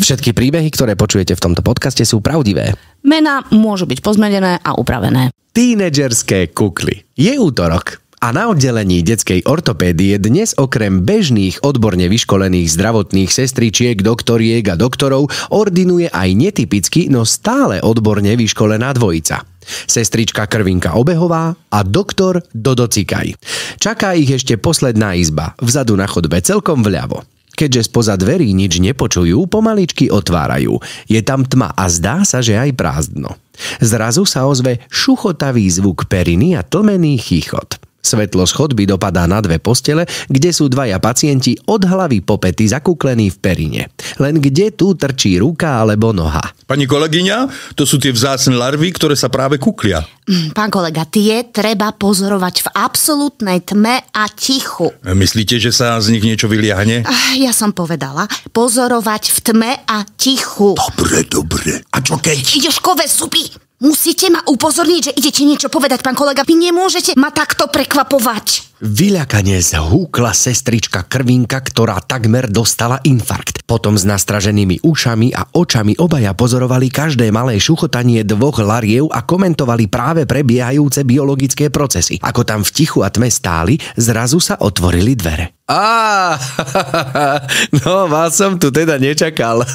Všetky príbehy, ktoré počujete v tomto podcaste, sú pravdivé. Mená môžu byť pozmenené a upravené. Tínedžerské kukly. Je útorok. A na oddelení detskej ortopédie dnes okrem bežných odborne vyškolených zdravotných sestričiek, doktoriek a doktorov ordinuje aj netypicky, no stále odborne vyškolená dvojica. Sestrička Krvinka Obehová a doktor Dodo Cikaj. Čaká ich ešte posledná izba, vzadu na chodbe celkom vľavo. Keďže spoza dverí nič nepočujú, pomaličky otvárajú. Je tam tma a zdá sa, že aj prázdno. Zrazu sa ozve šuchotavý zvuk periny a tlmený chichot. Svetlo z chodby dopadá na dve postele, kde sú dvaja pacienti od hlavy po pety zakuklení v perine. Len kde tu trčí ruka alebo noha. Pani kolegyňa, to sú tie vzácne larvy, ktoré sa práve kuklia. Pán kolega, tie treba pozorovať v absolútnej tme a tichu. Myslíte, že sa z nich niečo vyliahne? Ja som povedala, pozorovať v tme a tichu. Dobre. A čo keď? Ideškové zuby! Musíte ma upozorniť, že idete niečo povedať, pán kolega. Vy nemôžete ma takto prekvapovať. Vyľakane zhúkla sestrička Krvinka, ktorá takmer dostala infarkt. Potom s nastraženými ušami a očami obaja pozorovali každé malé šuchotanie dvoch lariev a komentovali práve prebiehajúce biologické procesy. Ako tam v tichu a tme stáli, zrazu sa otvorili dvere. No, vás som tu teda nečakal.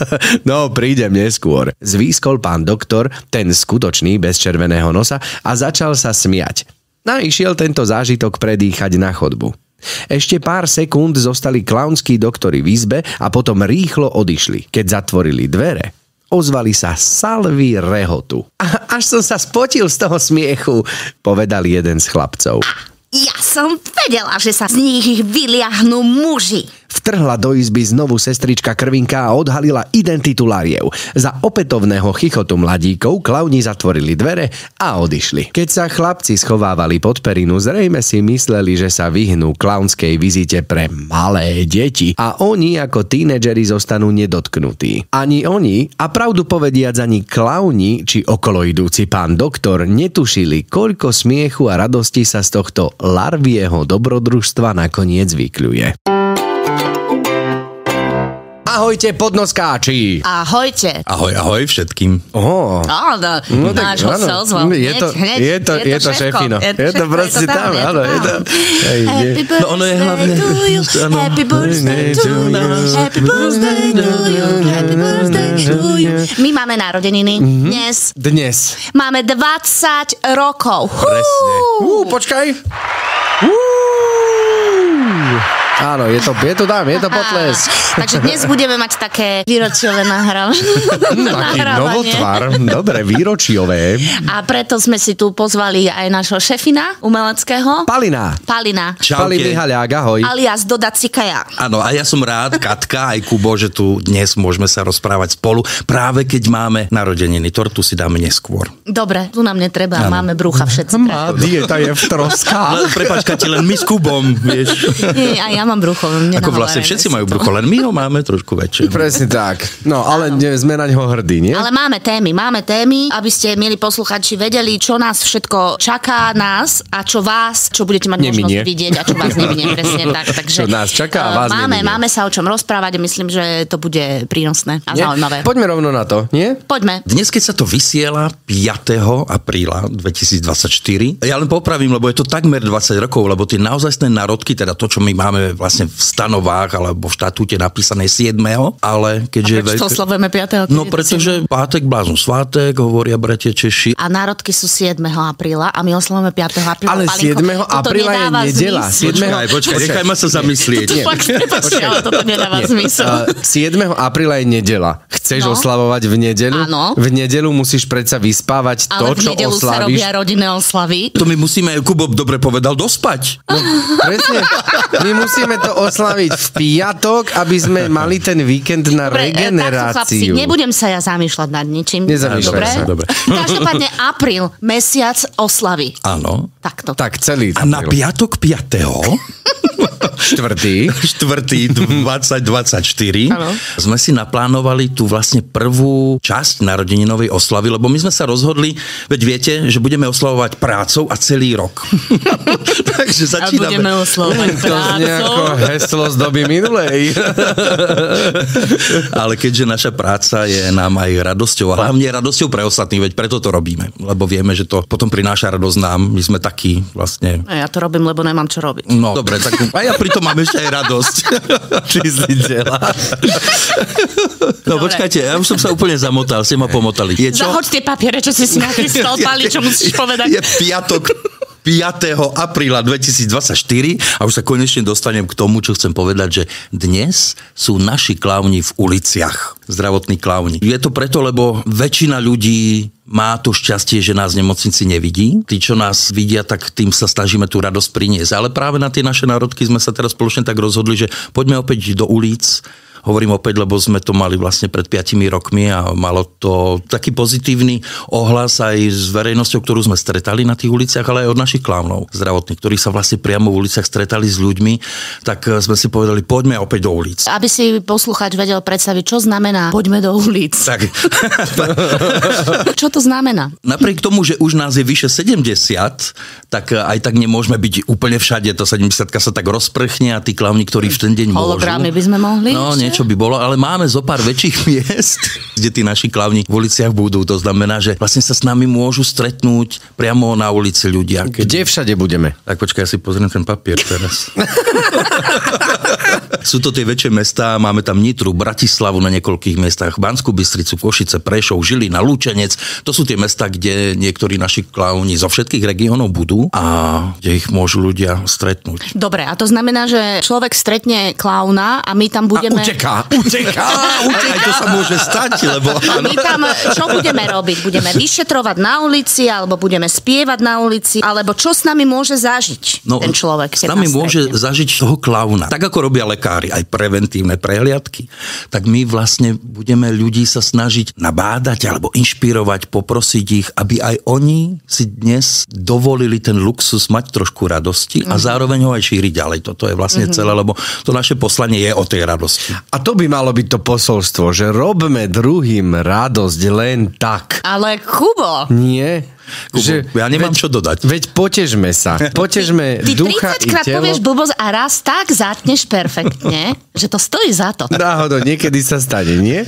No, prídem neskôr. Zvýskol pán doktor, ten skutočný bez červeného nosa, a začal sa smiať. No, išiel tento zážitok predýchať na chodbu. Ešte pár sekúnd zostali klaunskí doktori v izbe a potom rýchlo odišli. Keď zatvorili dvere, ozvali sa salvy rehotu. Až som sa spotil z toho smiechu, povedal jeden z chlapcov. Ja som vedela, že sa z nich vyliahnú muži. Vtrhla do izby znovu sestrička Krvinka a odhalila identitu lariev. Za opätovného chichotu mladíkov klauni zatvorili dvere a odišli. Keď sa chlapci schovávali pod perinu, zrejme si mysleli, že sa vyhnú klaunskej vizite pre malé deti a oni ako tínedžeri zostanú nedotknutí. Ani oni, a pravdu povediac ani klauni či okoloidúci pán doktor netušili, koľko smiechu a radosti sa z tohto larvieho dobrodružstva nakoniec vykľuje. Ahojte, podnoskáči! Ahojte! Ahoj všetkým. Náš host sa ozval. Je to šéfino. Je to proste tam, áno. Happy birthday ono je hlavne to you, happy birthday to you, happy birthday to you, happy birthday to you. My máme narodeniny dnes. Máme 20 rokov. Presne. Počkaj. Áno, je to potles. Takže dnes budeme mať také výročiové nahrávanie. Taký novotvar. Dobre, výročiové. A preto sme si tu pozvali aj našho šefina umeleckého. Palina. Čaute. Pali Mihaľák, ahoj. Alias Doda Cikaja. Áno, a ja som rád, Katka, aj Kubo, že tu dnes môžeme sa rozprávať spolu, práve keď máme narodeniny. Tortu si dáme neskôr. Dobre, tu nám netreba, máme brúcha všetci. Dieta je v troskách. Prepáč, Kati, len my s Kubom, vieš. A ja mám brucho. Ako vlastne všetci majú brucho, len my ho máme trošku väčšie. Presne tak. No, ale sme na ňo hrdí, nie? Ale máme témy, aby ste, milí posluchači, vedeli, čo nás všetko čaká nás a čo vás, čo budete mať možnosť vidieť a čo vás neminie, presne tak. Takže čo nás čaká a vás neminie. Máme sa o čom rozprávať a myslím, že to bude prínosné a zaujímavé. Poďme rovno na to, nie? Poďme. Dnes, keď sa to vysiela 5. apríla 2024, ja len popravím, lebo je to takmer 20 rokov, lebo tie naozajstné národky, teda to, čo my máme vlastne v stanovách alebo v štatúte napísané 7. Ale keďže... A prečo to oslavujeme 5. No pretože pátek, blázon svátek, hovoria bratia Češi. A národky sú 7. apríla a my oslavujeme 5. apríla. Ale 7. apríla je nedeľa. Počkaj, nechaj ma sa zamyslieť. Toto nedáva zmysel. 7. apríla je nedeľa. Chceš oslavovať v nedeľu? Áno. V nedeľu musíš predsa vyspávať to, čo oslavíš. Ale v nedeľu sa robia rodinné oslavy. To my musíme, Kubo dobre povedal, dospať. No, presne. My musíme to oslaviť v piatok, aby sme mali ten víkend na regeneráciu. Chlapci, nebudem sa ja zamýšľať nad ničím. Nezamýšľaj sa. Dobre. Každopádne apríl, mesiac oslavy. Áno. Takto. Tak celý apríl. A na piatok 5. 4. 2024. Ano. Sme si naplánovali tú vlastne prvú časť narodeninovej oslavy, lebo my sme sa rozhodli, veď viete, že budeme oslavovať prácou a celý rok. Takže začíname. A budeme oslavovať prácou. To heslo z doby minulej. Ale keďže naša práca je nám aj radosťou, a hlavne radosťou pre ostatných, veď preto to robíme. Lebo vieme, že to potom prináša radosť nám. My sme takí vlastne. A ja to robím, lebo nemám čo robiť. No, dobre, tak a ja pritom mám ešte aj radosť. Ty si dělá. No dobre. Počkajte, ja už som sa úplne zamotal, ste ma pomotali. Zahoď tie papiere, čo si nachystal, Pali, čo musíš povedať. Je piatok 5. apríla 2024 a už sa konečne dostanem k tomu, čo chcem povedať, že dnes sú naši klauni v uliciach, zdravotní klauni. Je to preto, lebo väčšina ľudí má to šťastie, že nás v nemocnici nevidí. Tí, čo nás vidia, tak tým sa snažíme tú radosť priniesť. Ale práve na tie naše národky sme sa teraz spoločne tak rozhodli, že poďme opäť do ulic. Hovorím opäť, lebo sme to mali vlastne pred 5 rokmi a malo to taký pozitívny ohlas aj s verejnosťou, ktorú sme stretali na tých uliciach, ale aj od našich klaunov zdravotných, ktorí sa vlastne priamo v uliciach stretali s ľuďmi, tak sme si povedali, poďme opäť do ulic. Aby si poslucháč vedel predstaviť, čo znamená poďme do ulic. Tak. Čo to znamená? Napriek tomu, že už nás je vyše 70, tak aj tak nemôžeme byť úplne všade. To 70 sa tak rozprchne a tí klauni, ktorí v ten deň môžu. Hologramy by sme mohli? No, čo by bolo, ale máme zo pár väčších miest, kde tí naši klauni v uliciach budú. To znamená, že vlastne sa s nami môžu stretnúť priamo na ulici ľudia. Kde všade budeme? Tak počkaj, ja si pozriem ten papier teraz. Sú to tie väčšie mestá, máme tam Nitru, Bratislavu na niekoľkých miestach, Banskú Bystricu, Košice, Prešov, Žilina, Lučenec. To sú tie mestá, kde niektorí naši klauni zo všetkých regiónov budú a kde ich môžu ľudia stretnúť. Dobre, a to znamená, že človek stretne klauna a my tam budeme... Uteká. Aj to sa môže stať, lebo áno. My tam, čo budeme robiť? Budeme vyšetrovať na ulici, alebo budeme spievať na ulici, alebo čo s nami môže zažiť ten človek? S nami môže zažiť toho klauna. Tak ako robia lekári, aj preventívne prehliadky, tak my vlastne budeme ľudí sa snažiť nabádať alebo inšpirovať, poprosiť ich, aby aj oni si dnes dovolili ten luxus mať trošku radosti a zároveň ho aj šíriť ďalej. Toto je vlastne celé, lebo to naše poslanie je o tej radosti. A to by malo byť to posolstvo, že robme druhým radosť len tak. Ale Kubo! Nie. Že, ja nemám čo dodať. Veď potežme sa. Potežme ducha i telo. Ty 30 krát povieš blbosť a raz tak zatneš perfektne, že to stojí za to. Náhodou, niekedy sa stane, nie?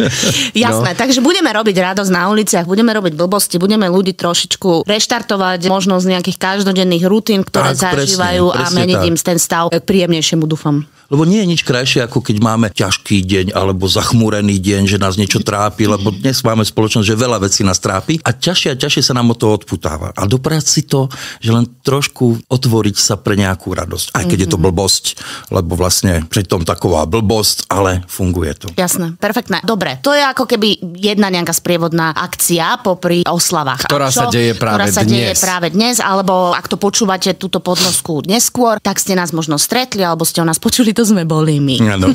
Jasné, takže budeme robiť radosť na uliciach, budeme robiť blbosti, budeme ľudí trošičku reštartovať možno z nejakých každodenných rutín, ktoré zažívajú a meniť im ten stav k príjemnejšiemu, dúfam. Lebo nie je nič krajšie, ako keď máme ťažký deň alebo zachmúrený deň, že nás niečo trápi, lebo dnes máme spoločnosť, že veľa vecí nás trápi a ťažšie sa nám od toho odputáva. A dopriať si to, že len trošku otvoriť sa pre nejakú radosť. Aj keď je to blbosť, lebo vlastne pritom taková blbosť, ale funguje to. Jasné, perfektné. Dobre, to je ako keby jedna nejaká sprievodná akcia popri oslavách. Ktorá sa deje práve dnes, alebo ak to počúvate túto podnosku neskôr, tak ste nás možno stretli, alebo ste o nás počuli, to sme boli my. Áno.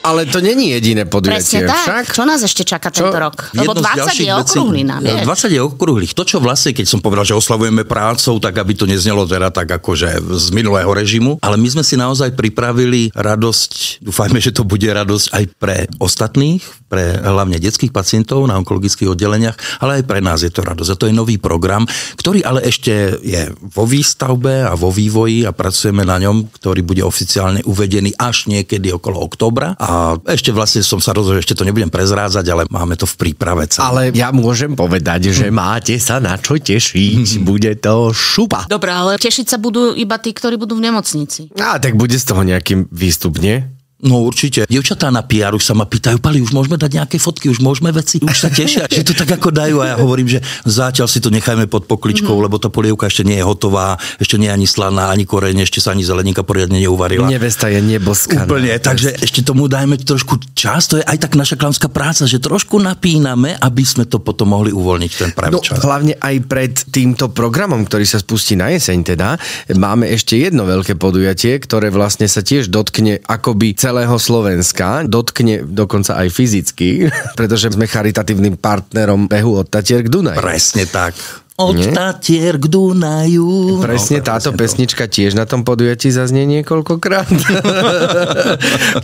Ale to není jediné podujatie. Presne tak. Čo nás ešte čaká tento rok? Lebo 20 je okrúhlych nám. 20 je okrúhlych. To, čo vlastne, keď som povedal, že oslavujeme prácou, tak aby to neznelo teda tak akože z minulého režimu, ale my sme si naozaj pripravili radosť, dúfajme, že to bude radosť aj pre ostatných, pre hlavne detských pacientov na onkologických oddeleniach, ale aj pre nás je to radosť. A to je nový program, ktorý ale ešte je vo výstavbe a vo vývoji a pracujeme na ňom, ktorý bude oficiálne uvedený až niekedy okolo októbra. A ešte vlastne som sa rozhodol, ešte to nebudem prezrádzať, ale máme to v príprave celé. Ale ja môžem povedať, že máte sa na čo tešiť. Bude to šupa. Dobre, ale tešiť sa budú iba tí, ktorí budú v nemocnici. Tak bude z toho nejaký výstup, nie? No určite. Dievčatá na PR už sa ma pýtajú, Pali, už môžeme dať nejaké fotky, už môžeme veci, už sa tešia, že to tak ako dajú a ja hovorím, že zatiaľ si to nechajme pod pokličkou, lebo tá polievka ešte nie je hotová, ešte nie je ani slaná, ani koreň, ešte sa ani zeleninka poriadne neuvarila. Nevesta je neboskaná. Úplne, takže ešte tomu dajme trošku čas, to je aj tak naša klaunská práca, že trošku napíname, aby sme to potom mohli uvoľniť ten pravý čas. Hlavne aj pred týmto programom, ktorý sa spustí na jeseň teda, máme ešte jedno veľké podujatie, ktoré vlastne sa tiež dotkne akoby celého Slovenska, dotkne dokonca aj fyzicky, pretože sme charitatívnym partnerom behu od Tatier k Dunaju. Presne tak. Od Tatier k Dunaju. Presne táto pesnička tiež na tom podujatí zaznie niekoľkokrát.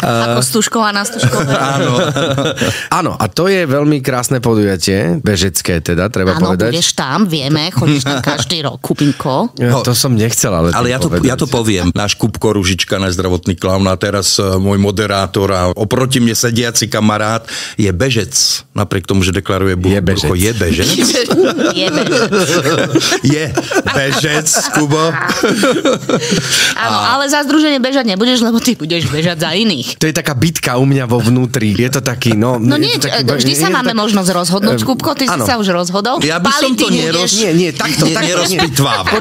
Ako Stužková na Stužkovej. Áno, a to je veľmi krásne podujatie, bežecké teda, treba povedať. Áno, budeš tam, vieme, chodíš tam každý rok, Kubinko. To som nechcel, ale ja to poviem. Náš Kubko Ružička, náš zdravotný klaun a teraz môj moderátor a oproti mne sediaci kamarát je bežec. Napriek tomu, že deklaruje brucho, je bežec. Je bežec. Je bežec, Kubo. Áno, ale za združenie bežať nebudeš, lebo ty budeš bežať za iných. To je taká bitka u mňa vo vnútri. Je to taký, vždy sa máme možnosť rozhodnúť, Kubko, ty si sa už rozhodol. Ja by som to nerozpitvával.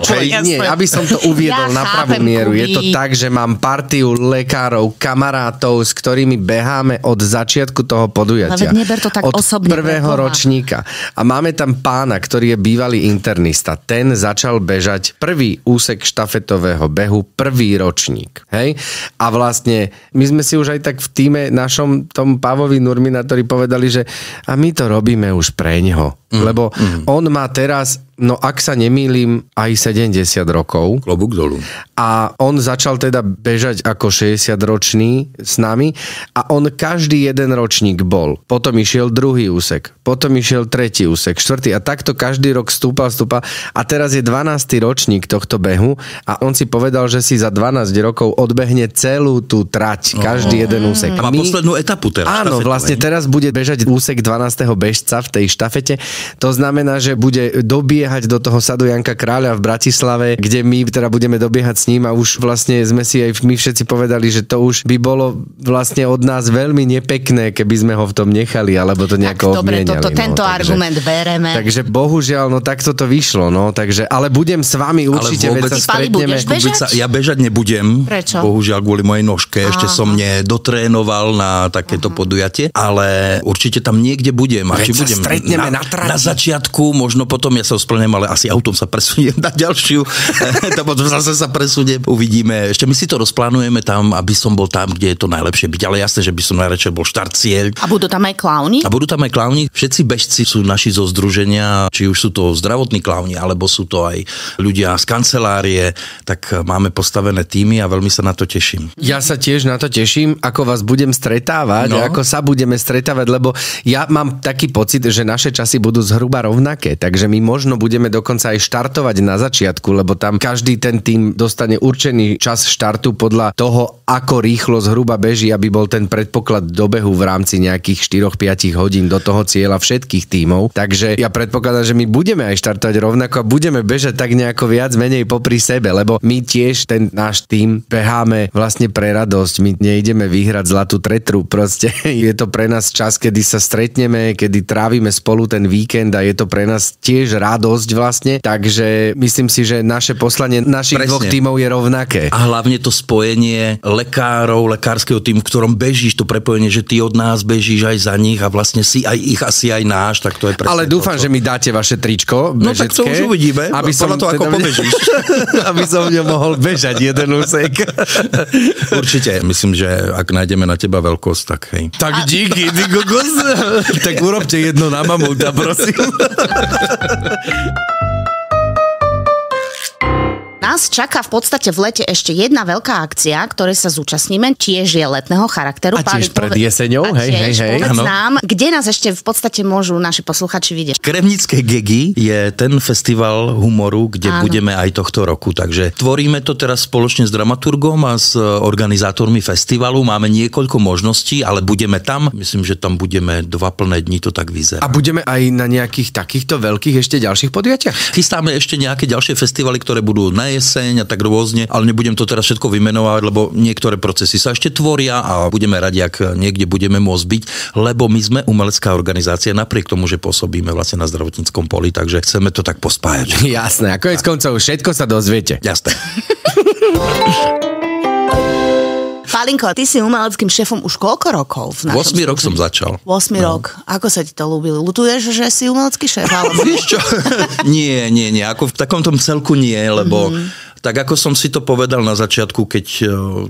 Aby som to uviedol na pravú mieru. Je to tak, že mám partiu lekárov, kamarátov, s ktorými beháme od začiatku toho podujatia. Ale neber to tak osobne. Od prvého ročníka. A máme tam pána, ktorý je bývalý internista. Ten začal bežať prvý úsek štafetového behu, prvý ročník. Hej? A vlastne my sme si už aj tak v tíme našom tom Pávovi Nurminatori povedali, že a my to robíme už preňho. Lebo on má teraz, ak sa nemýlim, aj 70 rokov. Klobúk dolu. A on začal teda bežať ako 60-ročný s nami a on každý jeden ročník bol. Potom išiel druhý úsek, potom išiel tretí úsek, štvrtý a takto každý rok stúpal a teraz je 12. ročník tohto behu a on si povedal, že si za 12 rokov odbehne celú tú trať, každý jeden úsek. A má poslednú etapu teraz. Áno, vlastne teraz bude bežať úsek 12. bežca v tej štafete. To znamená, že bude dobiehať do toho sadu Janka Kráľa v Bratislave, kde my teda budeme dobiehať s ním a už vlastne sme si aj my všetci povedali, že to už by bolo vlastne od nás veľmi nepekné, keby sme ho v tom nechali, alebo to nejako obmieniali. Dobre, tento argument bereme. Takže bohužiaľ, takto to vyšlo, takže, ale budem s vami určite, veď sa stretneme. Ja bežať nebudem. Prečo? Bohužiaľ kvôli mojej nožke, ešte som nedotrénoval na takéto podujatie, ale určite tam niekde budem. A či budem stretneme na začiatku, možno potom ja sa ospravedlňujem, ale asi autom sa presuniem na ďalšiu. Potom zase sa presuniem. Uvidíme. Ešte my si to rozplánujeme tam, aby som bol tam, kde je to najlepšie byť. Ale jasné, že by som najradšej bol štart cieľ. A budú tam aj klauni? A budú tam aj klauni. Všetci bežci sú naši zo združenia, či už sú to zdravotní klauni, alebo sú to aj ľudia z kancelárie, tak máme postavené týmy a veľmi sa na to teším. Ja sa tiež na to teším, ako vás budem stretávať, ako sa budeme stretávať, lebo ja mám taký pocit, že naše časy budú zhruba rovnaké, takže my možno budeme dokonca aj štartovať na začiatku, lebo tam každý ten tým dostane určený čas štartu podľa toho, ako rýchlo zhruba beží, aby bol ten predpoklad do behu v rámci nejakých 4-5 hodín do toho cieľa všetkých tímov. Takže ja predpokladám, že my budeme aj štartovať rovnako a budeme bežať tak nejako viac menej popri sebe, lebo my tiež ten náš tím beháme vlastne pre radosť. My nejdeme vyhrať zlatú tretru, proste je to pre nás čas, kedy sa stretneme, kedy trávime spolu ten víkend a je to pre nás tiež radosť vlastne, takže myslím si, že naše poslanie našich dvoch tímov je rovnaké. A hlavne to spojenie lekárov, lekárskeho tímu, v ktorom bežíš, to prepojenie, že ty od nás bežíš aj za nich a vlastne si aj ich a si aj náš, tak to je presne. Ale dúfam, že mi dáte vaše tričko bežecké. No tak to už uvidíme, aby som to ako pobežíš. Aby som v ňom mohol bežať jeden úsek. Určite, myslím, že ak nájdeme na teba veľkosť, tak hej. Tak díky, ty kokos. Tak urobte jedno na mamuta, prosím. Nás čaká v podstate v lete ešte jedna veľká akcia, ktorej sa zúčastníme, tiež je letného charakteru. A tiež pred jeseňou, hej. Povedz nám, kde nás ešte v podstate môžu naši posluchači vidieť. Kremnické Gegy je ten festival humoru, kde budeme aj tohto roku, takže tvoríme to teraz spoločne s dramaturgom a s organizátormi festivalu. Máme niekoľko možností, ale budeme tam. Myslím, že tam budeme 2 plné dni, to tak vyzerá. A budeme aj na nejakých takýchto veľkých ešte ďalších podujatiach? Chystáme ešte nejaké ďalšie festivaly, ktoré budú na jeseň a tak rôzne, ale nebudem to teraz všetko vymenovať, lebo niektoré procesy sa ešte tvoria a budeme radi, ak niekde budeme môcť byť, lebo my sme umelecká organizácia, napriek tomu, že pôsobíme vlastne na zdravotníckom poli, takže chceme to tak pospájať. Jasné, a koniec koncov všetko sa dozviete. Jasné. Pálinko, ty si umeleckým šéfom už koľko rokov? 8 rok som začal. 8 rok. Ako sa ti to ľúbilo? Ľutuješ, že si umelecký šéf? Vieš čo? Nie. Ako v takom tom celku nie, lebo Tak ako som si to povedal na začiatku, keď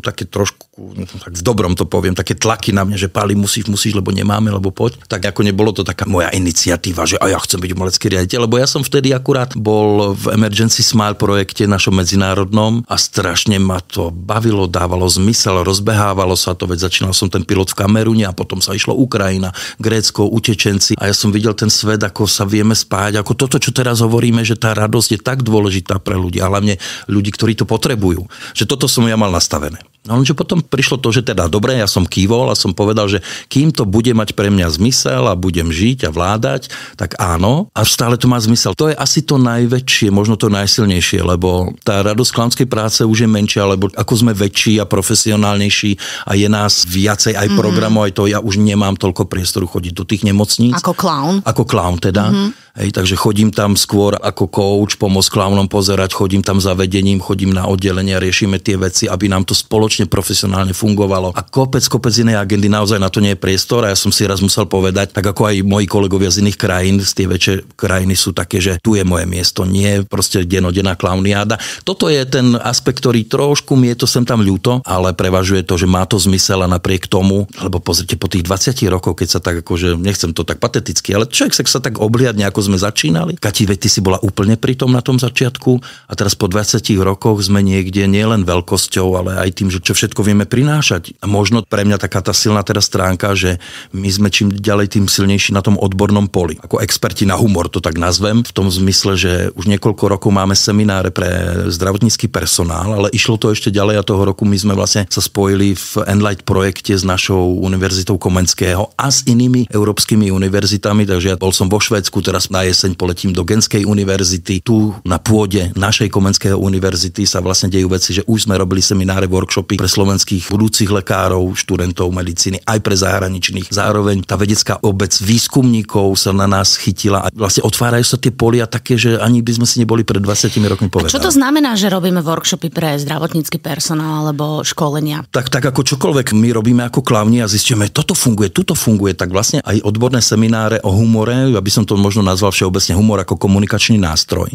také trošku, tak v dobrom to poviem, také tlaky na mňa, že Páli, musíš, lebo nemáme, lebo poď. Tak ako nebolo to taká moja iniciatíva, že ja chcem byť umelecký riaditeľ, lebo ja som vtedy akurát bol v Emergency Smile projekte našom medzinárodnom a strašne ma to bavilo, dávalo zmysel, rozbehávalo sa to, veď začínal som ten pilot v Kamerune a potom sa išlo Ukrajina, Grécko, utečenci a ja som videl ten svet, ako sa vieme spájať, ako toto, čo teraz hovoríme, že tá radosť je tak dôležitá pre ľudí, a hlavne ľudí, ktorí to potrebujú. Že toto som ja mal nastavené. No lenže potom prišlo to, že teda dobre, ja som kývol a som povedal, že kým to bude mať pre mňa zmysel a budem žiť a vládať, tak áno, a stále to má zmysel. To je asi to najväčšie, možno to najsilnejšie, lebo tá radosť klaunskej práce už je menšia, lebo ako sme väčší a profesionálnejší a je nás viacej aj programov, aj to ja už nemám toľko priestoru chodiť do tých nemocníc. Ako klaun? Ako klaun teda. Hej, takže chodím tam skôr ako coach, pomôcť klaunom pozerať, chodím tam za vedením, chodím na oddelenie, riešime tie veci, aby nám to spoločne profesionálne fungovalo. A kopec inej agendy, naozaj na to nie je priestor a ja som si raz musel povedať, tak ako aj moji kolegovia z iných krajín, z tie väčšie krajiny sú také, že tu je moje miesto, nie proste dennodenná klauniáda. Toto je ten aspekt, ktorý trošku mi je to sem tam ľúto, ale prevažuje to, že má to zmysel a napriek tomu, lebo pozrite, po tých 20 rokoch, keď sa tak akože, nechcem to tak pateticky, ale človek sa tak obliadne, ako sme začínali. Kati, veď ty si bola úplne pri tom na tom začiatku a teraz po 20 rokoch sme niekde nielen veľkosťou, ale aj tým, že čo všetko vieme prinášať. A možno pre mňa taká tá silná teraz stránka, že my sme čím ďalej tým silnejší na tom odbornom poli. Ako experti na humor to tak nazvem, v tom zmysle, že už niekoľko rokov máme semináre pre zdravotnícky personál, ale išlo to ešte ďalej a toho roku my sme vlastne sa spojili v Enlight projekte s našou univerzitou Komenského a s inými európskymi univerzitami, takže ja bol som vo Švédsku, teraz na jeseň poletím do Genskej univerzity. Tu na pôde našej Komenského univerzity sa vlastne dejú veci, že už sme robili semináre, workshopy pre slovenských budúcich lekárov, študentov medicíny, aj pre zahraničných. Zároveň tá vedecká obec výskumníkov sa na nás chytila a vlastne otvárajú sa tie polia také, že ani by sme si neboli pred 20 rokmi povedali. A čo to znamená, že robíme workshopy pre zdravotnícky personál alebo školenia? Tak ako čokoľvek my robíme ako klauni a zistíme, toto funguje, tuto funguje, tak vlastne aj odborné semináre o humore, aby som to možno nazval všeobecne humor ako komunikačný nástroj,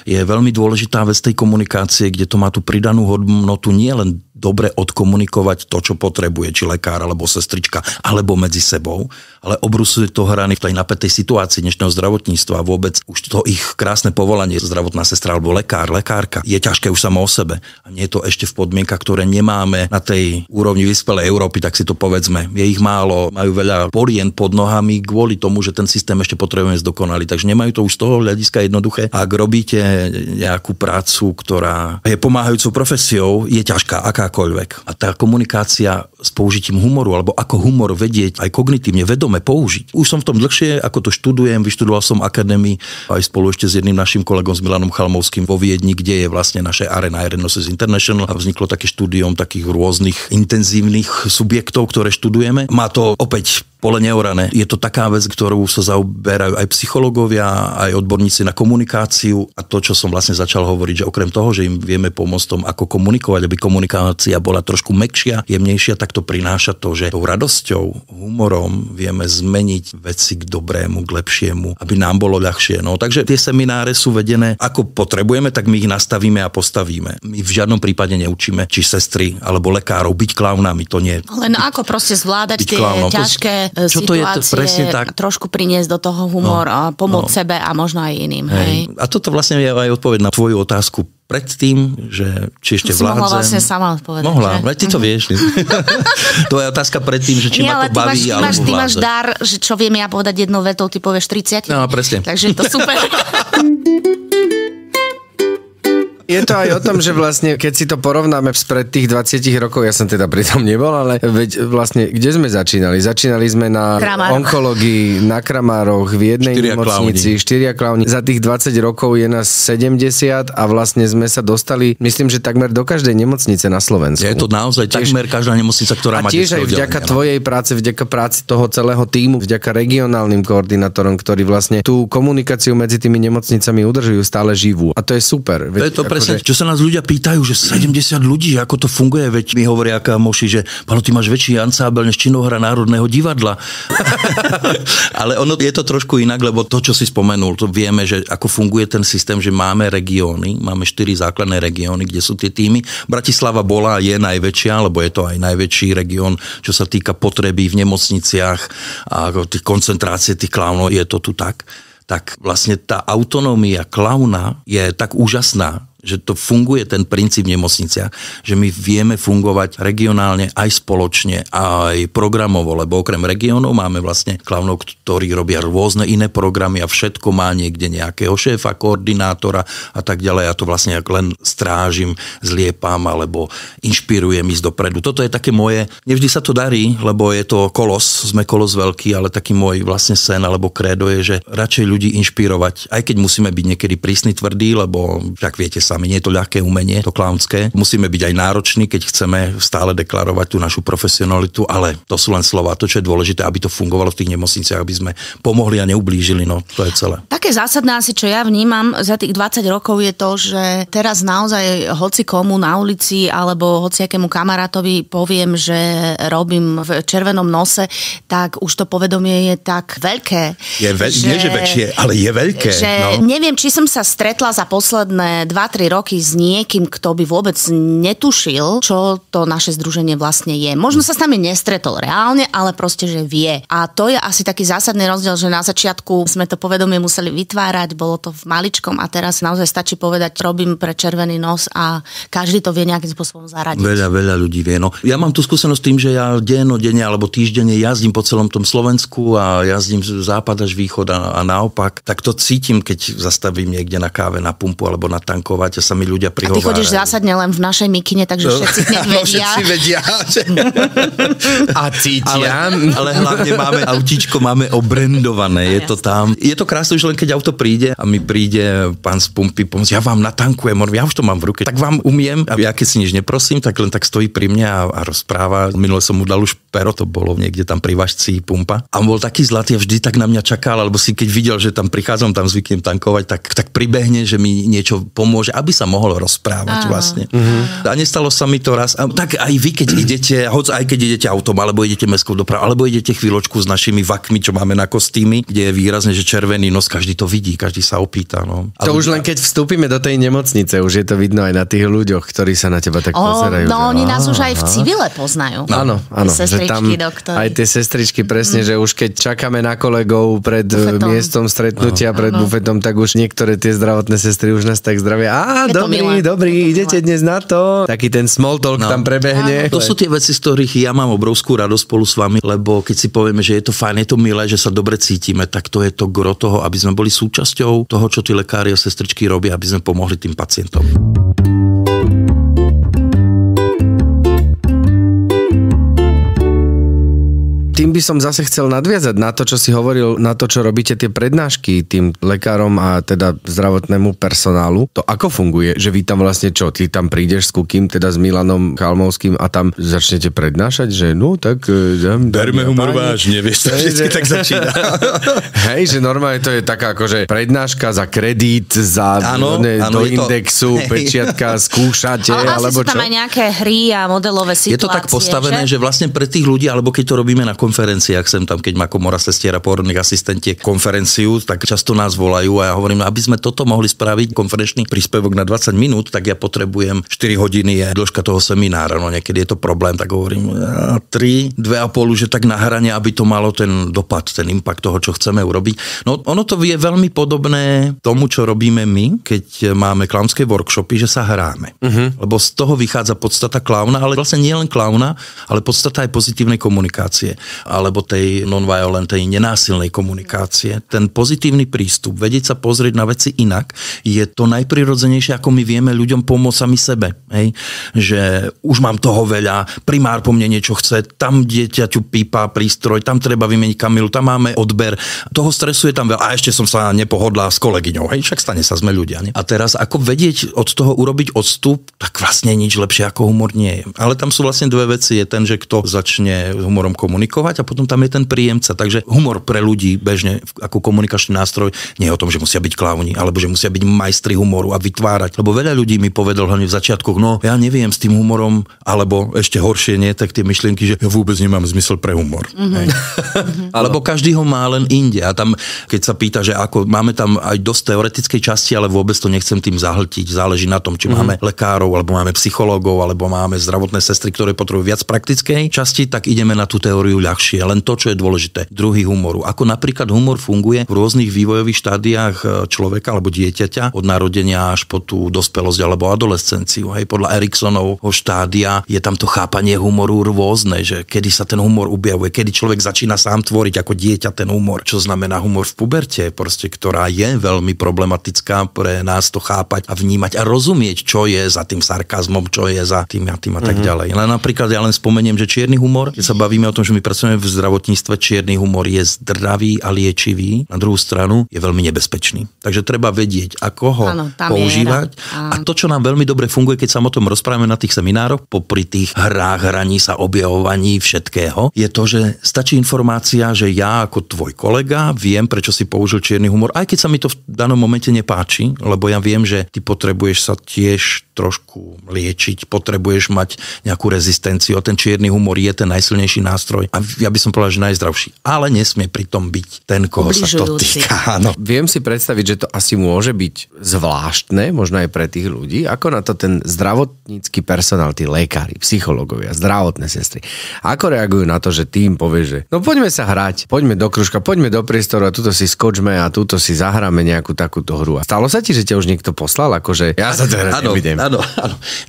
je veľmi dôležitá vec tej komunikácie, kde to má tú pridanú hodnotu nie len dobre odkomunikovať to, čo potrebuje, či lekár, alebo sestrička, alebo medzi sebou, ale obrusuje to hrany v tej napätej situácii dnešného zdravotníctva a vôbec už to ich krásne povolanie, zdravotná sestra alebo lekárka, je ťažké už samo o sebe. A nie je to ešte v podmienkach, ktoré nemáme na tej úrovni vyspelej Európy, tak si to povedzme. Je ich málo, majú veľa polien pod nohami kvôli tomu, že ten systém ešte potrebujeme zdokonaliť. Takže nemajú to už z toho hľadiska jednoduché. Ak robíte nejakú prácu, ktorá je pomáhajúcou profesiou, je ťažká, akákoľvek. A tá komunikácia s použitím humoru, alebo ako humor vedieť aj kognitívne vedome použiť. Už som v tom dlhšie, ako to študujem, vyštudoval som akadémii aj spolu ešte s jedným našim kolegom, s Milanom Chalmovským vo Viedni, kde je vlastne naše Arena Aeronosis International a vzniklo také štúdium takých rôznych intenzívnych subjektov, ktoré študujeme. Má to opäť pole neorané. Je to taká vec, ktorú sa zaoberajú aj psychológovia, aj odborníci na komunikáciu a to, čo som vlastne začal hovoriť, že okrem toho, že im vieme pomôcť tom, ako komunikovať, aby komunikácia bola trošku mäkšia, jemnejšia, tak to prináša to, že tou radosťou, humorom vieme zmeniť veci k dobrému, k lepšiemu, aby nám bolo ľahšie. No, takže tie semináre sú vedené, ako potrebujeme, tak my ich nastavíme a postavíme. My v žiadnom prípade neučíme, či sestry alebo lekárov byť klaunami, to nie. Len ako proste zvládať tie ťažké situácie, trošku priniesť do toho humor a pomôcť sebe a možno aj iným. Hej. A toto vlastne je aj odpoveď na tvoju otázku predtým, že či ešte vládzem. Mohla vlastne sama odpovedať. Mohla, ale ty to vieš. Tvoja otázka predtým, že či ma to baví, alebo vládzem. Ty máš dar, že čo viem ja povedať jednou vetou, ty povieš 30. No, presne. Takže je to super. Je to aj o tom, že vlastne, keď si to porovnáme spred tých 20 rokov, ja som teda pri tom nebol, ale veď vlastne, kde sme začínali? Začínali sme na onkológii, na Kramároch, v jednej nemocnici, 4 klauni. Za tých 20 rokov je nás 70 a vlastne sme sa dostali, myslím, že takmer do každej nemocnice na Slovensku. Je to naozaj takmer každá nemocnica, ktorá má tiež aj vďaka tvojej práce, vďaka práci toho celého tímu, vďaka regionálnym koordinátorom, ktorí vlastne tú komunikáciu medzi tými nemocnicami udržujú stále živú. A to je super. To je to presne presne, čo sa nás ľudia pýtajú, že 70 ľudí, ako to funguje, veď mi hovoria kamoši, že Palo, ty máš väčší ansábel než činohra Národného divadla. Ale ono je to trošku inak, lebo to, čo si spomenul, to vieme, že ako funguje ten systém, že máme regióny, máme 4 základné regióny, kde sú tie týmy. Bratislava bola a je najväčšia, lebo je to aj najväčší región, čo sa týka potreby v nemocniciach a tých koncentrácie tých klaunov, je to tu tak. Tak vlastne tá autonómia klauna je tak úžasná, že to funguje ten princíp v nemocniciach, že my vieme fungovať regionálne aj spoločne, aj programovo, lebo okrem regiónov máme vlastne klaunov, ktorí robia rôzne iné programy a všetko má niekde nejakého šéfa, koordinátora a tak ďalej. Ja to vlastne len strážim, zliepam alebo inšpirujem ísť dopredu. Toto je také moje, nevždy sa to darí, lebo je to kolos, sme kolos veľký, ale taký môj vlastne sen alebo krédo je, že radšej ľudí inšpirovať, aj keď musíme byť niekedy prísni, tvrdí, lebo však viete sa, nie je to ľahké umenie, to klaunské. Musíme byť aj nároční, keď chceme stále deklarovať tú našu profesionalitu, ale to sú len slova. To, čo je dôležité, aby to fungovalo v tých nemocniciach, aby sme pomohli a neublížili, no to je celé. Také zásadné asi, čo ja vnímam za tých 20 rokov je to, že teraz naozaj hoci komu na ulici alebo hociakému kamarátovi poviem, že robím v červenom nose, tak už to povedomie je tak veľké. Nie, že väčšie, ale je veľké. Že neviem, či som sa stretla za posledné 2-3 roky s niekým, kto by vôbec netušil, čo to naše združenie vlastne je. Možno sa s nami nestretol reálne, ale proste, že vie. A to je asi taký zásadný rozdiel, že na začiatku sme to povedomie museli vytvárať, bolo to v maličkom a teraz naozaj stačí povedať, robím pre červený nos a každý to vie nejakým spôsobom zaradiť. Veľa ľudí vie. No. Ja mám tú skúsenosť tým, že ja dennodenne alebo týždenne jazdím po celom tom Slovensku a jazdím z západ až východ a naopak. Tak to cítim, keď zastavím niekde na káve, na pumpu alebo na tankovať a sa mi ľudia prihovárajú. A ty chodíš zásadne len v našej mikine, takže všetci hneď vedia. Všetci vedia. A cítia. Ale hlavne máme autíčko, máme obrendované, je to tam. Je to krásne už len keď auto príde a mi príde pán z pumpy, ja vám natankujem, ja už to mám v ruke, tak vám umiem. A ja keď si nič neprosím, tak len tak stojí pri mne a rozpráva. Minule som mu dal už pero, to bolo niekde tam pri Vašci pumpa. A on bol taký zlatý a vždy tak na mňa čakal, alebo si keď videl, že tam prichádzam, tam zvyknem tankovať, tak pribehne, že mi niečo pomôže, aby sa mohol rozprávať vlastne. A nestalo sa mi to raz. A tak aj vy, keď idete, aj keď idete autom, alebo idete mestskou dopravou, alebo idete chvíľočku s našimi vakmi, čo máme na kostýmy, kde je výrazne, že červený nos, každý to vidí, každý sa opýta. No. To už len keď vstúpime do tej nemocnice, už je to vidno aj na tých ľuďoch, ktorí sa na teba tak pozerajú. No oni nás už aj v civile poznajú. Áno, že tam doktori. Aj tie sestričky presne, že už keď čakáme na kolegov pred miestom stretnutia, pred bufetom, tak už niektoré tie zdravotné sestry už nás tak zdravia. Dobrý, idete dnes na to. Taký ten small talk tam prebehne. To sú tie veci, z ktorých ja mám obrovskú radosť spolu s vami, lebo keď si povieme, že je to fajn, je to milé, že sa dobre cítime, tak to je to gro toho, aby sme boli súčasťou toho, čo tí lekári a sestričky robia, aby sme pomohli tým pacientom. Tým by som zase chcel nadviazať na to, čo si hovoril, na to, čo robíte tie prednášky tým lekárom a teda zdravotnému personálu. To ako funguje? Že vy tam vlastne čo? Ty tam prídeš s Kukým, teda s Milanom Kalmovským a tam začnete prednášať, že no tak... Berme humor vážne, vieš, to vždycky tak začína. Hej, že normálne to je taká akože prednáška za kredít, za do indexu, pečiatka, skúšate, alebo čo? Ale asi sú tam aj nejaké hry a modelové situácie. Je to tak postavené, že vlastne pre tých ľudí, alebo keď to robíme na konferenciách, sem tam, keď má komora sestier a pôrodných asistentiek konferenciu, tak často nás volajú a ja hovorím, aby sme toto mohli spraviť, konferenčný príspevok na 20 minút, tak ja potrebujem 4 hodiny je dĺžka toho seminára, no niekedy je to problém, tak hovorím 3, 2,5, že tak na hrane, aby to malo ten dopad, ten impact toho, čo chceme urobiť. No ono to je veľmi podobné tomu, čo robíme my, keď máme klaunské workshopy, že sa hráme. Lebo z toho vychádza podstata klauna, ale vlastne nie len klauna, ale podstata aj pozitívnej komunikácie. Alebo tej non-violent, tej nenásilnej komunikácie. Ten pozitívny prístup, vedieť sa pozrieť na veci inak, je to najprirodzenejšie, ako my vieme ľuďom pomôcť sami sebe. Hej? Že už mám toho veľa, primár po mne niečo chce, tam dieťaťu pípa prístroj, tam treba vymeniť kamilu, tam máme odber, toho stresu je tam veľa. A ešte som sa nepohodla s kolegyňou, hej? Však stane sa, sme ľudia. Ne? A teraz ako vedieť od toho urobiť odstup, tak vlastne nič lepšie ako humor nie je. Ale tam sú vlastne dve veci. Je ten, že kto začne humorom komunikovať, reagovať a potom tam je ten príjemca. Takže humor pre ľudí bežne ako komunikačný nástroj nie je o tom, že musia byť klauni, alebo že musia byť majstri humoru a vytvárať. Lebo veľa ľudí mi povedal hlavne v začiatkoch, no ja neviem s tým humorom, alebo ešte horšie nie, tak tie myšlienky, že ja vôbec nemám zmysel pre humor. Alebo každý ho má len inde. A tam, keď sa pýta, že ako máme tam aj dosť teoretickej časti, ale vôbec to nechcem tým zahltiť. Záleží na tom, či máme lekárov, alebo máme psychológov, alebo máme zdravotné sestry, ktoré potrebujú viac praktickej časti, tak ideme na tú teóriu ľahšie. Len to, čo je dôležité, druhy humoru. Ako napríklad humor funguje v rôznych vývojových štádiách človeka alebo dieťaťa od narodenia až po tú dospelosť alebo adolescenciu. Hej, podľa Eriksonovho štádia je tam to chápanie humoru rôzne, že kedy sa ten humor objavuje, kedy človek začína sám tvoriť ako dieťa ten humor. Čo znamená humor v puberte, proste, ktorá je veľmi problematická pre nás to chápať a vnímať a rozumieť, čo je za tým sarkazmom, čo je za tým a tak ďalej. Len napríklad ja len spomeniem, že čierny humor, keď sa bavíme o tom, že my pracujeme v zdravotníctve, čierny humor je zdravý a liečivý, na druhú stranu je veľmi nebezpečný. Takže treba vedieť, ako ho používať. A to, čo nám veľmi dobre funguje, keď sa o tom rozprávame na tých seminároch, popri tých hrách, hraní sa, objavovaní všetkého, je to, že stačí informácia, že ja ako tvoj kolega viem, prečo si použil čierny humor, aj keď sa mi to v danom momente nepáči, lebo ja viem, že ty potrebuješ sa tiež trošku liečiť, potrebuješ mať nejakú rezistenciu. Ten čierny humor je ten najsilnejší nástroj a ja by som povedal, že najzdravší. Ale nesmie pritom byť ten, koho sa to týka. Áno. Viem si predstaviť, že to asi môže byť zvláštne, možno aj pre tých ľudí, ako na to ten zdravotnícky personál, tí lekári, psychológovia, zdravotné sestry. Ako reagujú na to, že tým povie, že no poďme sa hrať, poďme do kružka, poďme do priestoru a tuto si skočme a tuto si zahráme nejakú takúto hru. A stalo sa ti, že ťa už niekto poslal, akože ja sa to nebudem. Áno.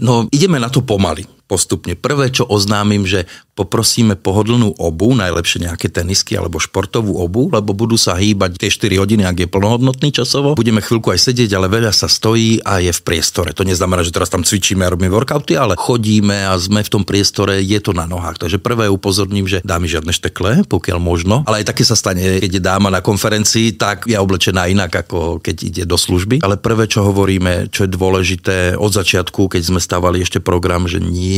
No, ideme na to pomaly. Postupne. Prvé, čo oznámim, že poprosíme pohodlnú obu, najlepšie nejaké tenisky alebo športovú obu, lebo budú sa hýbať tie 4 hodiny, ak je plnohodnotný časovo. Budeme chvíľku aj sedieť, ale veľa sa stojí a je v priestore. To neznamená, že teraz tam cvičíme a robíme workouty, ale chodíme a sme v tom priestore, je to na nohách. Takže prvé upozorním, že dámy žiadne štekle, pokiaľ možno, ale aj také sa stane, keď je dáma na konferencii, tak je oblečená inak, ako keď ide do služby. Ale prvé, čo hovoríme, čo je dôležité od začiatku, keď sme stávali ešte program, že nie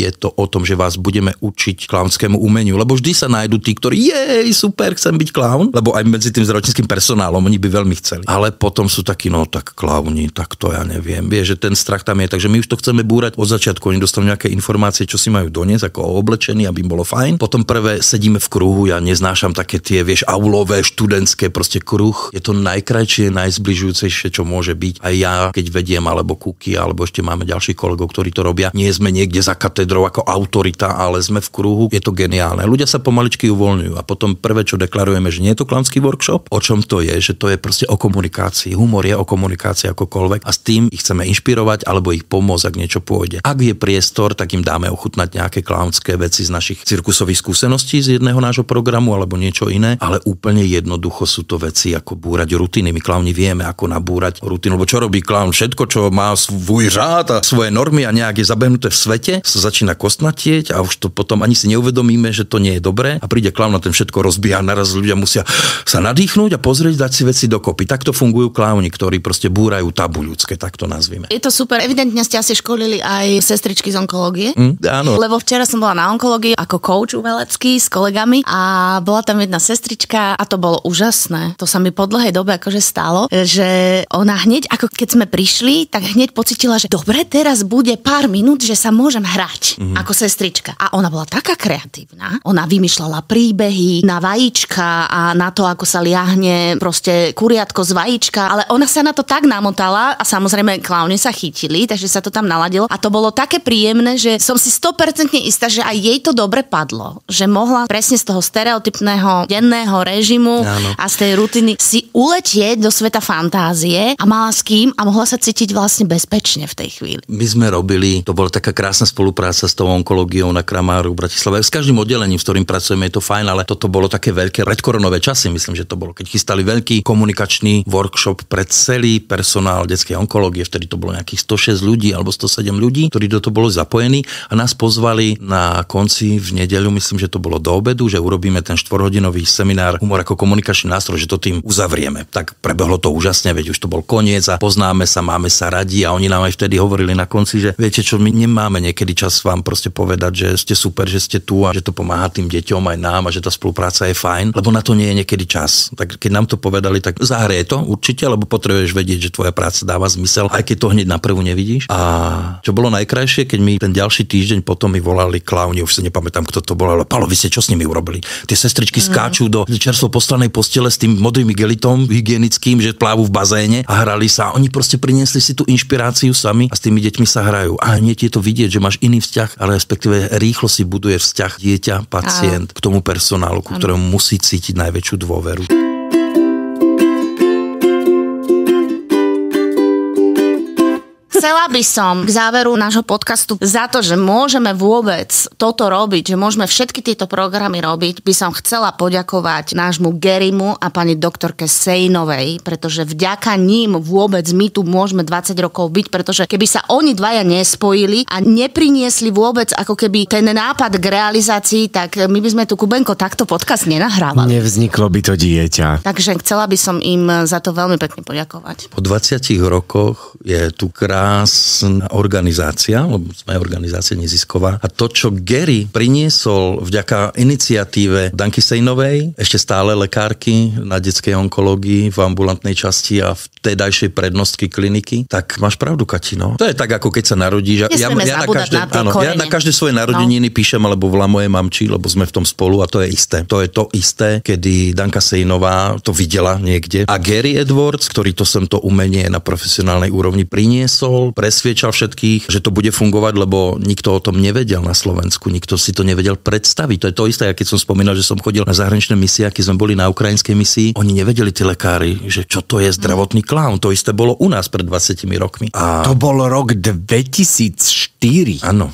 je to o tom, že vás budeme učiť klaunskému umeniu, lebo vždy sa nájdú tí, ktorí super, chcem byť klaun, lebo aj medzi tým zdravotníckym personálom oni by veľmi chceli. Ale potom sú takí, no tak klauni, tak to ja neviem. Vieš, že ten strach tam je, takže my už to chceme búrať od začiatku. Oni dostanú nejaké informácie, čo si majú doniesť, ako oblečení, aby im bolo fajn. Potom prvé sedíme v kruhu, ja neznášam také tie, vieš, aulové, študentské, proste kruh. Je to najkrajšie, najzbližujúcejšie, čo môže byť. Aj ja, keď vediem, alebo Kuky, alebo ešte máme ďalších kolegov, ktorí to robia. Nie sme niekde za katedrou ako autorita, ale sme v kruhu. Je to geniálne. Ľudia sa pomaličky uvoľňujú a potom prvé, čo deklarujeme, že nie je to klaunský workshop, o čom to je, že to je proste o komunikácii. Humor je o komunikácii akokoľvek a s tým ich chceme inšpirovať alebo ich pomôcť, ak niečo pôjde. Ak je priestor, tak im dáme ochutnať nejaké klaunské veci z našich cirkusových skúseností z jedného nášho programu alebo niečo iné, ale úplne jednoducho sú to veci ako búrať rutiny. My klauni vieme, ako nabúrať rutinu, lebo čo robí klaun? Všetko, čo má svoj řád a svoje normy a nejak je zabehnuté v svete, sa začína kostnatieť a už to potom ani si neuvedomíme, že to nie je dobré a príde klaun a ten všetko rozbíja, naraz ľudia musia sa nadýchnúť a pozrieť, dať si veci dokopy. Takto fungujú klauni, ktorí proste búrajú tabu ľudské, tak to nazvime. Je to super, evidentne ste asi školili aj sestričky z onkológie. Áno. Lebo včera som bola na onkológii ako coach umelecký s kolegami a bola tam jedna sestrička a to bolo úžasné. To sa mi po dlhej dobe akože stalo, že ona hneď, ako keď sme prišli, tak hneď pocítila, že dobre, teraz bude pár minút, že sa môžem hrať ako sestrička. A ona bola taká kreatívna. Ona vymýšľala príbehy na vajíčka a na to, ako sa liahne proste kuriatko z vajíčka, ale ona sa na to tak namotala a samozrejme klauni sa chytili, takže sa to tam naladilo a to bolo také príjemné, že som si 100% istá, že aj jej to dobre padlo, že mohla presne z toho stereotypného denného režimu a z tej rutiny si uletieť do sveta fantázie a mala s kým a mohla sa cítiť vlastne bezpečne v tej chvíli. My sme robili, to bola taká krásna spolupráca s tou onkológiou na Kramáru v Bratislave. S každým oddelením, s ktorým pracujeme, je to fajn, ale toto bolo také veľké predkoronové časy, myslím, že to bolo, keď chystali veľký komunikačný workshop pre celý personál detskej onkológie, vtedy to bolo nejakých 106 ľudí alebo 107 ľudí, ktorí do toho boli zapojení a nás pozvali na konci v nedeľu, myslím, že to bolo do obedu, že urobíme ten 4-hodinový seminár Humor ako komunikačný nástroj, že to tým uzavrieme. Tak prebehlo to úžasne, veď už to bol koniec a poznáme sa, máme sa radi a oni nám aj vtedy hovorili na konci, že viete čo, my nemáme niekedy čas vám proste povedať, že ste super, že ste tu a že to pomáha tým deťom aj nám a že tá spolupráca je fajn, lebo na to nie je niekedy čas. Tak keď nám to povedali, tak zahrie to určite, lebo potrebuješ vedieť, že tvoja práca dáva zmysel, aj keď to hneď naprvu nevidíš. A čo bolo najkrajšie, keď mi ten ďalší týždeň potom mi volali klauni, už si nepamätám, kto to bol, ale Palo, vy ste čo s nimi urobili? Tie sestričky skáču do čerstvo postanej postele s tým modrým gelitom hygienickým, že plávu v bazéne a hrali sa. Oni proste priniesli si tú inšpiráciu sami a s tými deťmi sa hrajú. A hneď je to vidieť, že máš iný vzťah, ale respektíve rýchlo si buduje vzťah dieťa, pacient k tomu personálu, ku ktorému musí cítiť najväčšiu dôveru. Chcela by som k záveru nášho podcastu za to, že môžeme vôbec toto robiť, že môžeme všetky tieto programy robiť, by som chcela poďakovať nášmu Garymu a pani doktorke Sejnovej, pretože vďaka ním vôbec my tu môžeme 20 rokov byť, pretože keby sa oni dvaja nespojili a nepriniesli vôbec ako keby ten nápad k realizácii, tak my by sme tu, Kubenko, takto podcast nenahrávali. Nevzniklo by to dieťa. Takže chcela by som im za to veľmi pekne poďakovať. Po 20 rokoch je tu krásna organizácia, lebo sme organizácia nezisková. A to, čo Gary priniesol vďaka iniciatíve Danky Sejnovej, ešte stále lekárky na detskej onkológii v ambulantnej časti a v tedajšej prednostky kliniky, tak máš pravdu, Katino. To je tak, ako keď sa narodíš. Ja na každé svoje narodeniny píšem, alebo volám moje mamči, lebo sme v tom spolu a to je isté. To je to isté, kedy Danka Sejnová to videla niekde. A Gary Edwards, ktorý to umenie na profesionálnej úrovni priniesol, presviečal všetkých, že to bude fungovať, lebo nikto o tom nevedel na Slovensku, nikto si to nevedel predstaviť. To je to isté, keď som spomínal, že som chodil na zahraničné misie, keď sme boli na ukrajinskej misii, oni nevedeli tí lekári, že čo to je zdravotný klaun. To isté bolo u nás pred 20 rokmi. A to bol rok 2004. Áno.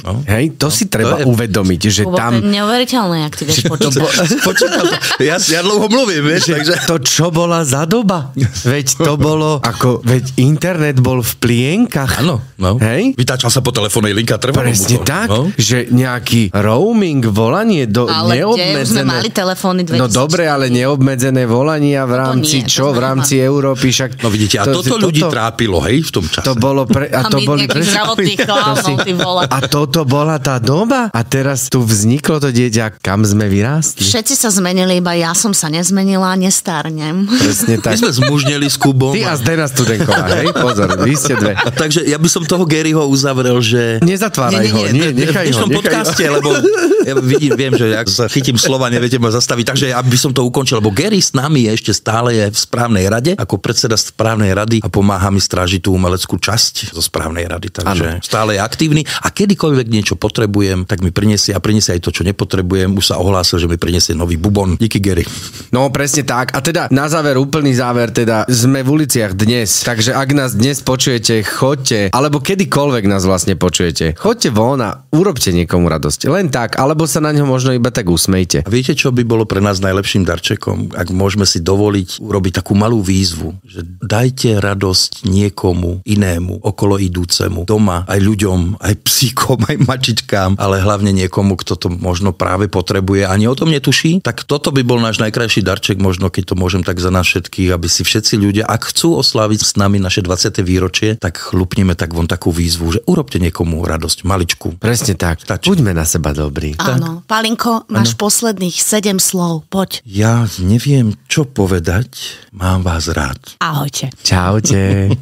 No, hej, to si treba uvedomiť, že tam... To je neuveriteľné, ak ty vieš počítať. Ja dlouho mluvím, vieš, takže... To čo bola za doba? Veď to bolo veď internet bol v plienkach. Áno, no. Hej? Vytáčal sa po telefónnej linke a trvalo mu to. Presne tak, že nejaký roaming, volanie do neobmedzené... Ale kde sme mali telefóny 2004? No dobre, ale neobmedzené volania v rámci v rámci Európy, však... No vidíte, a toto ľudí trápilo, hej, v tom čase. To bolo a toto bola tá doba? A teraz tu vzniklo to dieťa, kam sme vyrástli? Všetci sa zmenili, iba ja som sa nezmenila, nestárnem. Presne tak. My sme zmužneli s Kubom. Ty a Zdena Studenková, hej? Pozor, vy ste dve. Takže ja by som toho Garyho uzavrel, že... Nezatváraj ho, nechaj ho. V podcaste, lebo ja viem, že ak sa chytím slova, neviete ma zastaviť, takže ja by som to ukončil, lebo Gary s nami ešte stále je v správnej rade, ako predseda správnej rady a pomáha mi strážiť tú umeleckú časť zo správnej rady, takže stále je aktívny a kedykoľvek niečo potrebujem, tak mi prinesie aj to, čo nepotrebujem. Už sa ohlásil, že mi prinesie nový bubon. Díky, Gary. No presne tak. A teda na záver, úplný záver, teda sme v uliciach dnes, takže ak nás dnes počujete, choďte, alebo kedykoľvek nás vlastne počujete, choďte von a urobte niekomu radosť. Len tak, alebo sa na ňo možno iba tak usmejte. A viete, čo by bolo pre nás najlepším darčekom? Ak môžeme si dovoliť urobiť takú malú výzvu, že dajte radosť niekomu inému, okolo idúcemu, doma, aj ľuďom, aj psíkom, aj mačičkám, ale hlavne niekomu, kto to možno práve potrebuje, ani o tom netuší, tak toto by bol náš najkrajší darček, možno keď to môžem tak za nás všetkých, aby si všetci ľudia, ak chcú osláviť s nami naše 20. výročie, tak chlupneme tak von takú výzvu, že urobte niekomu radosť, maličku. Presne tak. Stačí. Buďme na seba dobrí. Áno. Palinko, máš posledných 7 slov. Poď. Ja neviem, čo povedať. Mám vás rád. Ahojte. Čaute.